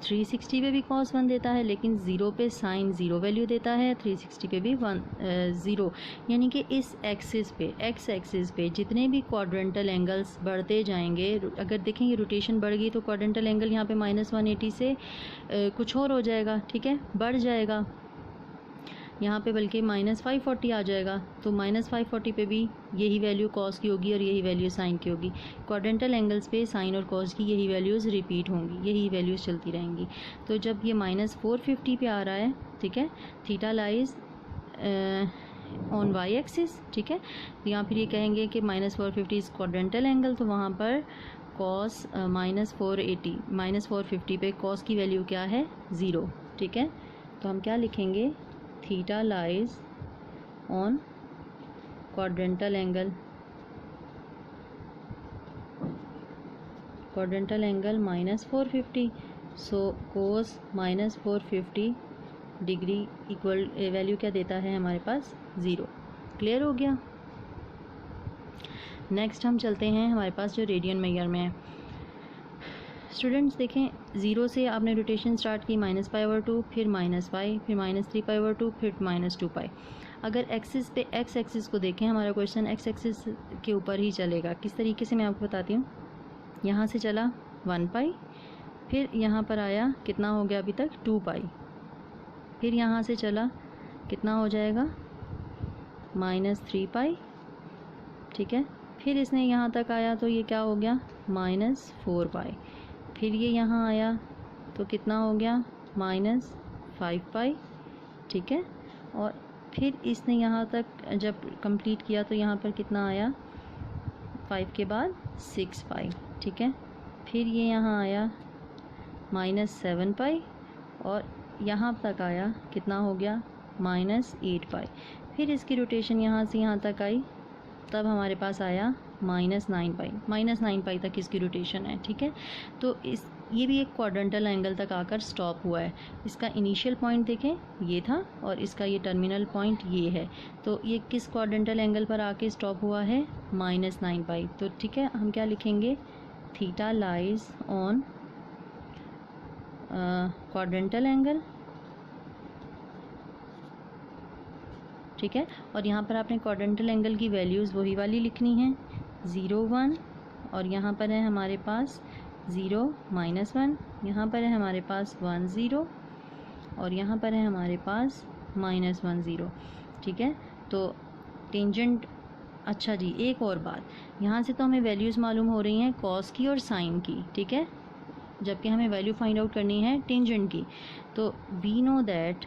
360 पे भी cos 1 देता है, लेकिन 0 पे साइन 0 वैल्यू देता है, 360 पे भी 0। यानी कि इस एक्सिस पे, एक्स एक्सिस पे जितने भी क्वाड्रेंटल एंगल्स बढ़ते जाएंगे, अगर देखेंगे रोटेशन बढ़ गई तो क्वाड्रेंटल एंगल यहाँ पे -180 से कुछ और हो जाएगा, ठीक है, बढ़ जाएगा यहाँ पे, बल्कि -540 आ जाएगा। तो -540 पे भी यही वैल्यू कॉस की होगी और यही वैल्यू साइन की होगी। क्वाड्रेंटल एंगल्स पे साइन और कॉस की यही वैल्यूज़ रिपीट होंगी, यही वैल्यूज़ चलती रहेंगी। तो जब ये -450 पे आ रहा है, ठीक है, theta lies on y axis, ठीक है, या फिर ये कहेंगे कि -450 इज़ क्वाड्रेंटल एंगल, तो वहाँ पर कॉस -450 पे कॉस की वैल्यू क्या है, 0, ठीक है। तो हम क्या लिखेंगे, theta lies on quadrantal angle, -450, so cos -450 degree equal value क्या देता है हमारे पास, 0। क्लियर हो गया। नेक्स्ट हम चलते हैं हमारे पास जो रेडियन मेजर में है। स्टूडेंट्स देखें, 0 से आपने रोटेशन स्टार्ट की -π/2, फिर -π, फिर -3π/2, फिर -2π। अगर एक्सिस पे, एक्स एक्सिस को देखें, हमारा क्वेश्चन एक्स एक्सिस के ऊपर ही चलेगा। किस तरीके से मैं आपको बताती हूँ। यहाँ से चला 1π, फिर यहाँ पर आया, कितना हो गया अभी तक, 2π, फिर यहाँ से चला, कितना हो जाएगा, -3π, ठीक है, फिर इसने यहाँ तक आया तो ये क्या हो गया, -4π, फिर ये यहाँ आया तो कितना हो गया, -5π, ठीक है, और फिर इसने यहाँ तक जब कंप्लीट किया तो यहाँ पर कितना आया, 5 के बाद 6π, ठीक है, फिर ये यहाँ आया -7π, और यहाँ तक आया, कितना हो गया, -8π, फिर इसकी रोटेशन यहाँ से यहाँ तक आई, तब हमारे पास आया -9π, -9π तक इसकी रोटेशन है, ठीक है। तो ये भी एक क्वाड्रेंटल एंगल तक आकर स्टॉप हुआ है। इसका इनिशियल पॉइंट देखें, ये था, और इसका ये टर्मिनल पॉइंट ये है। तो ये किस क्वाड्रेंटल एंगल पर आके स्टॉप हुआ है, -9π। तो ठीक है, हम क्या लिखेंगे, theta lies on quadrantal angle, ठीक है। और यहाँ पर आपने क्वाड्रेंटल एंगल की वैल्यूज़ वही वाली लिखनी है, 0, 1, और यहाँ पर है हमारे पास 0, -1, यहाँ पर है हमारे पास 1, 0, और यहाँ पर है हमारे पास -1, 0, ठीक है। तो टेंजेंट, अच्छा जी, एक और बात, यहाँ से तो हमें वैल्यूज़ मालूम हो रही हैं कॉस की और साइन की, ठीक है, जबकि हमें वैल्यू फाइंड आउट करनी है टेंजेंट की। तो we know that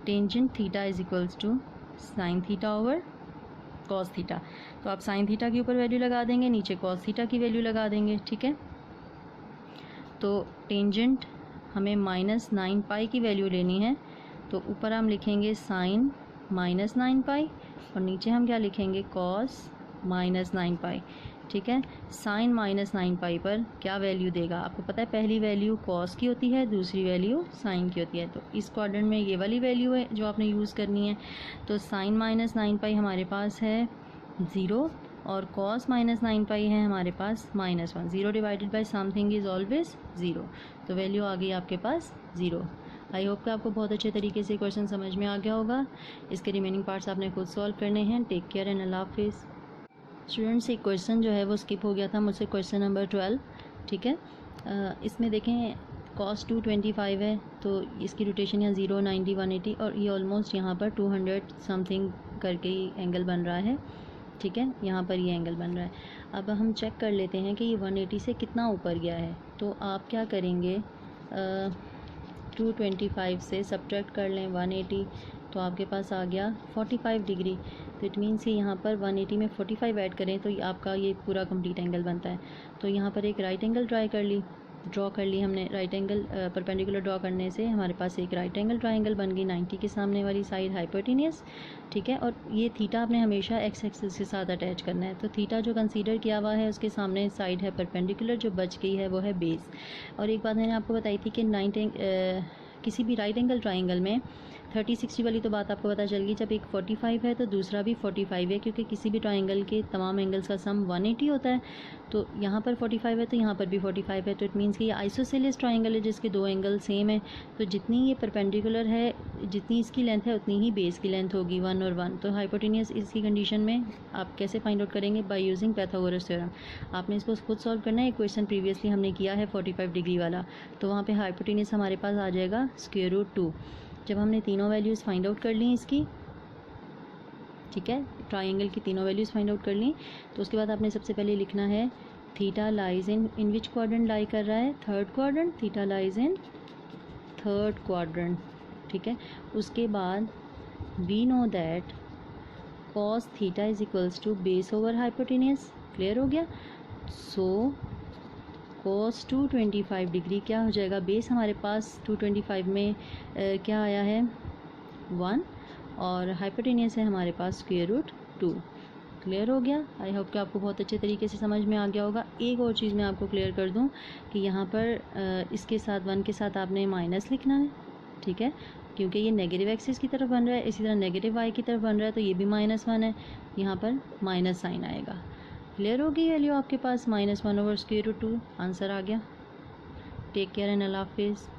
tangent theta is equals to sine theta over cos theta. तो आप साइन थीटा के ऊपर वैल्यू लगा देंगे, नीचे कॉस थीटा की वैल्यू लगा देंगे, ठीक है। तो टेंजेंट हमें -9π की वैल्यू लेनी है, तो ऊपर हम लिखेंगे साइन -9π, और नीचे हम क्या लिखेंगे, कॉस -9π, ठीक है। साइन -9π पर क्या वैल्यू देगा, आपको पता है, पहली वैल्यू कॉस की होती है, दूसरी वैल्यू साइन की होती है। तो इस क्वाड्रेंट में ये वाली वैल्यू है जो आपने यूज़ करनी है। तो साइन -9π हमारे पास है 0, और कॉस -9π है हमारे पास -1। 0 divided by something is always 0, तो वैल्यू आ गई आपके पास 0। आई होप कि आपको बहुत अच्छे तरीके से क्वेश्चन समझ में आ गया होगा। इसके रिमेनिंग पार्ट्स आपने खुद सॉल्व करने हैं। टेक केयर एंड अल्लाह हाफिज़। स्टूडेंट्स, एक क्वेश्चन जो है वो स्किप हो गया था मुझसे, क्वेश्चन नंबर 12, ठीक है। इसमें देखें cos 225 है, तो इसकी रोटेशन यहाँ 0, 90, 180, और ये ऑलमोस्ट यहाँ पर 200 समथिंग करके एंगल बन रहा है, ठीक है, यहाँ पर ये एंगल बन रहा है। अब हम चेक कर लेते हैं कि ये 180 से कितना ऊपर गया है। तो आप क्या करेंगे, 225 से सब्ट्रैक्ट कर लें 180, तो आपके पास आ गया 45 डिग्री। तो इट मीन्स कि यहाँ पर 180 में 45 ऐड करें तो आपका ये पूरा कंप्लीट एंगल बनता है। तो यहाँ पर एक राइट एंगल ड्रॉ कर ली हमने। राइट एंगल परपेंडिकुलर ड्रॉ करने से हमारे पास एक राइट एंगल ट्राइंगल बन गई, 90 के सामने वाली साइड हाइपोटेनियस, ठीक है। और ये थीटा आपने हमेशा एक्स एक्सिस के साथ अटैच करना है। तो थीटा जो कंसीडर किया हुआ है उसके सामने साइड है परपेंडिकुलर, जो बच गई है वो है बेस। और एक बात मैंने आपको बताई थी कि किसी भी राइट एंगल ट्राइंगल में 30-60 वाली तो बात आपको पता चल गई, जब एक 45 है तो दूसरा भी 45 है, क्योंकि किसी भी ट्राइंगल के तमाम एंगल्स का सम 180 होता है। तो यहाँ पर 45 है तो यहाँ पर भी 45 है, तो इट मीन्स कि ये आइसोसेलेस ट्राइंगल है जिसके दो एंगल सेम है। तो जितनी ये परपेंडिकुलर है, जितनी इसकी लेंथ है उतनी ही बेस की लेंथ होगी, 1 और 1। तो हाइपोटेनियस इसकी कंडीशन में आप कैसे फाइंड आउट करेंगे? By using Pythagoras theorem. आपने इसको खुद सॉल्व करना है। एक क्वेश्चन प्रीवियसली हमने किया है 45 डिग्री वाला, तो वहाँ पे हाइपोटेनियस हमारे पास आ जाएगा √2। जब हमने तीनों वैल्यूज़ फाइंड आउट कर ली इसकी, ठीक है, ट्राइंगल की तीनों वैल्यूज़ फाइंड आउट कर ली, तो उसके बाद आपने सबसे पहले लिखना है theta lies in which quadrant lie कर रहा है? Third quadrant. Theta lies in third quadrant, ठीक है। उसके बाद we know that cos theta is equals to base over hypotenuse. Clear हो गया? सो cos 225 डिग्री क्या हो जाएगा? बेस हमारे पास 225 में क्या आया है? 1, और हाइपोटेनियस है हमारे पास √2। क्लियर हो गया? आई होप कि आपको बहुत अच्छे तरीके से समझ में आ गया होगा। एक और चीज़ मैं आपको क्लियर कर दूं कि यहाँ पर इसके साथ 1 के साथ आपने माइनस लिखना है, ठीक है, क्योंकि ये नेगेटिव एक्सिस की तरफ बन रहा है, इसी तरह नेगेटिव y की तरफ बन रहा है, तो ये भी -1 है, यहाँ पर माइनस साइन आएगा। क्लियर हो गई वैल्यू आपके पास? -1/√2 आंसर आ गया। टेक केयर एंड अल्लाह हाफिज़।